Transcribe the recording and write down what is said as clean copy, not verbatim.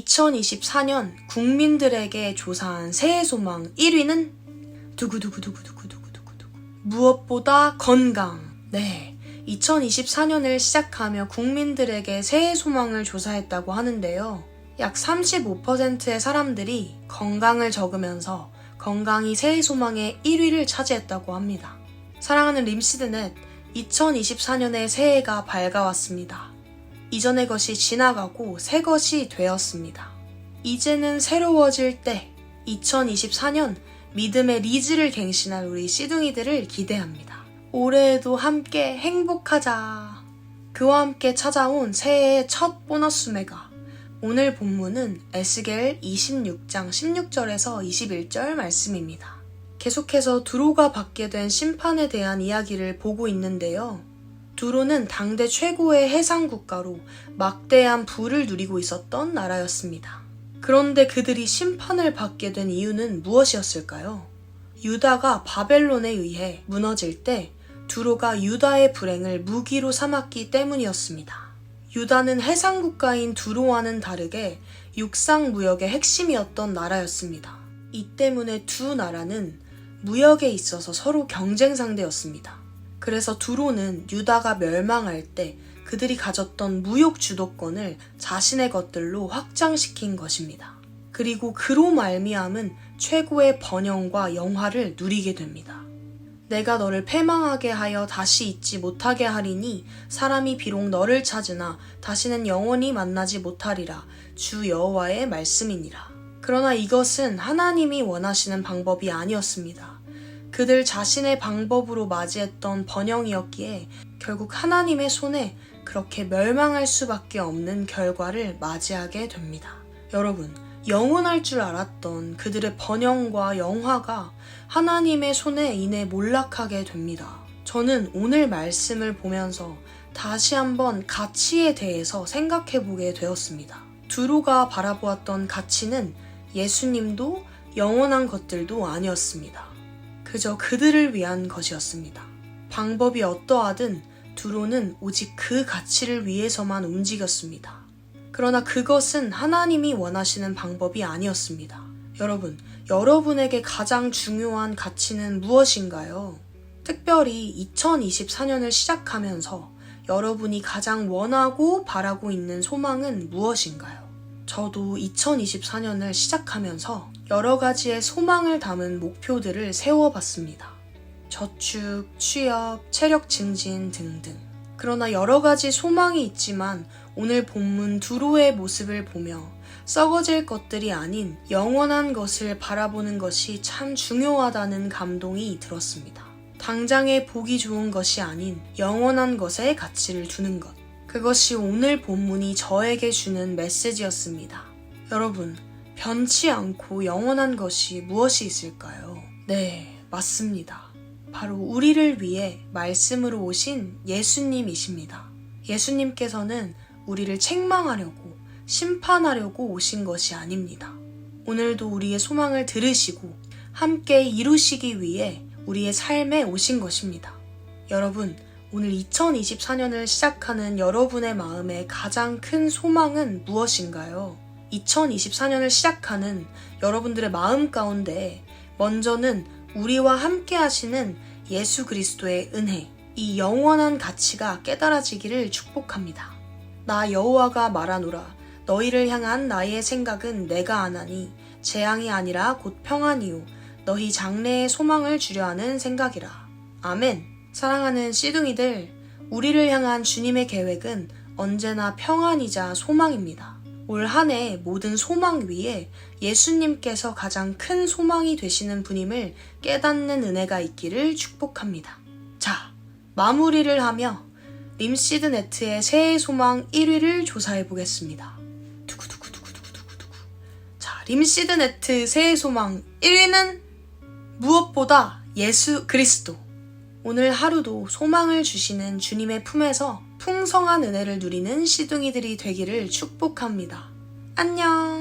2024년 국민들에게 조사한 새해 소망 1위는 두구두구두구두구두구두구 무엇보다 건강. 네, 2024년을 시작하며 국민들에게 새해 소망을 조사했다고 하는데요. 약 35%의 사람들이 건강을 적으면서 건강이 새해 소망의 1위를 차지했다고 합니다. 사랑하는 림시드넷, 2024년의 새해가 밝아왔습니다. 이전의 것이 지나가고 새 것이 되었습니다. 이제는 새로워질 때 2024년 믿음의 리즈를 갱신할 우리 시둥이들을 기대합니다. 올해에도 함께 행복하자. 그와 함께 찾아온 새해의 첫 보너스 메가. 오늘 본문은 에스겔 26장 16절에서 21절 말씀입니다. 계속해서 두로가 받게 된 심판에 대한 이야기를 보고 있는데요. 두로는 당대 최고의 해상 국가로 막대한 부를 누리고 있었던 나라였습니다. 그런데 그들이 심판을 받게 된 이유는 무엇이었을까요? 유다가 바벨론에 의해 무너질 때 두로가 유다의 불행을 무기로 삼았기 때문이었습니다. 유다는 해상 국가인 두로와는 다르게 육상 무역의 핵심이었던 나라였습니다. 이 때문에 두 나라는 무역에 있어서 서로 경쟁 상대였습니다. 그래서 두로는 유다가 멸망할 때 그들이 가졌던 무역 주도권을 자신의 것들로 확장시킨 것입니다. 그리고 그로 말미암은 최고의 번영과 영화를 누리게 됩니다. 내가 너를 패망하게 하여 다시 잊지 못하게 하리니 사람이 비록 너를 찾으나 다시는 영원히 만나지 못하리라. 주 여호와의 말씀이니라. 그러나 이것은 하나님이 원하시는 방법이 아니었습니다. 그들 자신의 방법으로 맞이했던 번영이었기에 결국 하나님의 손에 그렇게 멸망할 수밖에 없는 결과를 맞이하게 됩니다. 여러분, 영원할 줄 알았던 그들의 번영과 영화가 하나님의 손에 인해 몰락하게 됩니다. 저는 오늘 말씀을 보면서 다시 한번 가치에 대해서 생각해 보게 되었습니다. 두로가 바라보았던 가치는 예수님도 영원한 것들도 아니었습니다. 그저 그들을 위한 것이었습니다. 방법이 어떠하든 두로는 오직 그 가치를 위해서만 움직였습니다. 그러나 그것은 하나님이 원하시는 방법이 아니었습니다. 여러분, 여러분에게 가장 중요한 가치는 무엇인가요? 특별히 2024년을 시작하면서 여러분이 가장 원하고 바라고 있는 소망은 무엇인가요? 저도 2024년을 시작하면서 여러 가지의 소망을 담은 목표들을 세워봤습니다. 저축, 취업, 체력 증진 등등. 그러나 여러 가지 소망이 있지만 오늘 본문 두로의 모습을 보며 썩어질 것들이 아닌 영원한 것을 바라보는 것이 참 중요하다는 감동이 들었습니다. 당장에 보기 좋은 것이 아닌 영원한 것에 가치를 두는 것. 그것이 오늘 본문이 저에게 주는 메시지였습니다. 여러분, 변치 않고 영원한 것이 무엇이 있을까요? 네, 맞습니다. 바로 우리를 위해 말씀으로 오신 예수님이십니다. 예수님께서는 우리를 책망하려고, 심판하려고 오신 것이 아닙니다. 오늘도 우리의 소망을 들으시고 함께 이루시기 위해 우리의 삶에 오신 것입니다. 여러분, 오늘 2024년을 시작하는 여러분의 마음에 가장 큰 소망은 무엇인가요? 2024년을 시작하는 여러분들의 마음 가운데 먼저는 우리와 함께 하시는 예수 그리스도의 은혜, 이 영원한 가치가 깨달아지기를 축복합니다. 나 여호와가 말하노라. 너희를 향한 나의 생각은 내가 아나니 재앙이 아니라 곧 평안이요 너희 장래의 소망을 주려 하는 생각이라. 아멘. 사랑하는 씨둥이들, 우리를 향한 주님의 계획은 언제나 평안이자 소망입니다. 올 한 해 모든 소망 위에 예수님께서 가장 큰 소망이 되시는 분임을 깨닫는 은혜가 있기를 축복합니다. 자, 마무리를 하며 림시드네트의 새해 소망 1위를 조사해 보겠습니다. 두구두구두구두구두구. 자, 림시드네트 새해 소망 1위는 무엇보다 예수 그리스도. 오늘 하루도 소망을 주시는 주님의 품에서 풍성한 은혜를 누리는 시둥이들이 되기를 축복합니다. 안녕!